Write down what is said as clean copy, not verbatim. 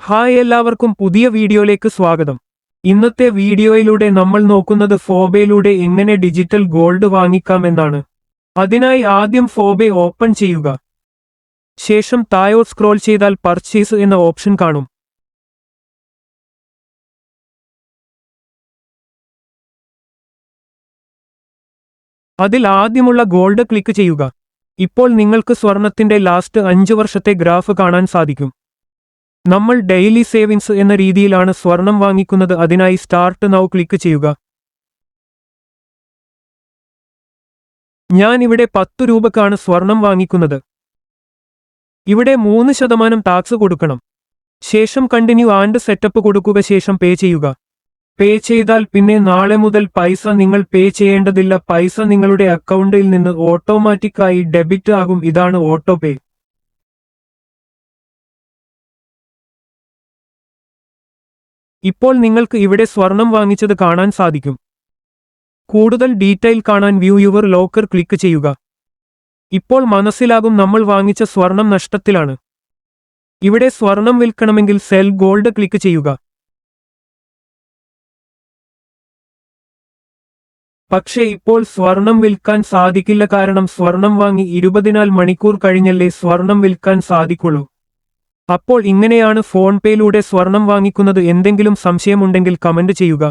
Hi എല്ലാവർക്കും പുതിയ വീഡിയോയിലേക്ക് സ്വാഗതം. ഇന്നത്തെ വീഡിയോയിലൂടെ നമ്മൾ നോക്കുന്നത് ഫോബയിലൂടെ എങ്ങനെ ഡിജിറ്റൽ ഗോൾഡ് വാങ്ങിക്കാമെന്നാണ്. അതിനായി ആദ്യം ഫോബെ ഓപ്പൺ ചെയ്യുക. ശേഷം താഴോട്ട് സ്ക്രോൾ ചെയ്താൽ പർച്ചേസ് എന്ന ഓപ്ഷൻ കാണും. അതിൽ ആദ്യമുള്ള ഗോൾഡ് ക്ലിക്ക് ചെയ്യുക. ഇപ്പോൾ നിങ്ങൾക്ക് സ്വർണത്തിന്റെ ലാസ്റ്റ് 5 വർഷത്തെ ഗ്രാഫ് കാണാൻ സാധിക്കും. നമ്മൾ ഡെയിലി സേവിങ്സ് എന്ന രീതിയിലാണ് സ്വർണം വാങ്ങിക്കുന്നത്. അതിനായി സ്റ്റാർട്ട് നൗ ക്ലിക്ക് ചെയ്യുക. ഞാൻ ഇവിടെ 10 രൂപക്കാണ് സ്വർണം വാങ്ങിക്കുന്നത്. ഇവിടെ 3% ടാക്സ് കൊടുക്കണം. ശേഷം കണ്ടിന്യൂ ആൻഡ് സെറ്റപ്പ് കൊടുക്കുക. ശേഷം പേ ചെയ്യുക. പേ ചെയ്താൽ പിന്നെ നാളെ മുതൽ പൈസ നിങ്ങൾ പേ ചെയ്യേണ്ടതില്ല. പൈസ നിങ്ങളുടെ അക്കൗണ്ടിൽ നിന്ന് ഓട്ടോമാറ്റിക്കായി ഡെബിറ്റ് ആകും. ഇതാണ് ഓട്ടോ പേ. ഇപ്പോൾ നിങ്ങൾക്ക് ഇവിടെ സ്വർണം വാങ്ങിച്ചത് കാണാൻ സാധിക്കും. കൂടുതൽ ഡീറ്റെയിൽ കാണാൻ വ്യൂ യുവർ ലോക്കർ ക്ലിക്ക് ചെയ്യുക. ഇപ്പോൾ മനസ്സിലാകും നമ്മൾ വാങ്ങിച്ച സ്വർണം നഷ്ടത്തിലാണ്. ഇവിടെ സ്വർണം വിൽക്കണമെങ്കിൽ സെൽ ഗോൾഡ് ക്ലിക്ക് ചെയ്യുക. പക്ഷേ ഇപ്പോൾ സ്വർണം വിൽക്കാൻ സാധിക്കില്ല, കാരണം സ്വർണം വാങ്ങി 24 മണിക്കൂർ കഴിഞ്ഞല്ലേ സ്വർണം വിൽക്കാൻ സാധിക്കുള്ളൂ. അപ്പോൾ ഇങ്ങനെയാണ് ഫോൺ പേയിലൂടെ സ്വർണം വാങ്ങിക്കുന്നത്. എന്തെങ്കിലും സംശയമുണ്ടെങ്കിൽ കമന്റ് ചെയ്യുക.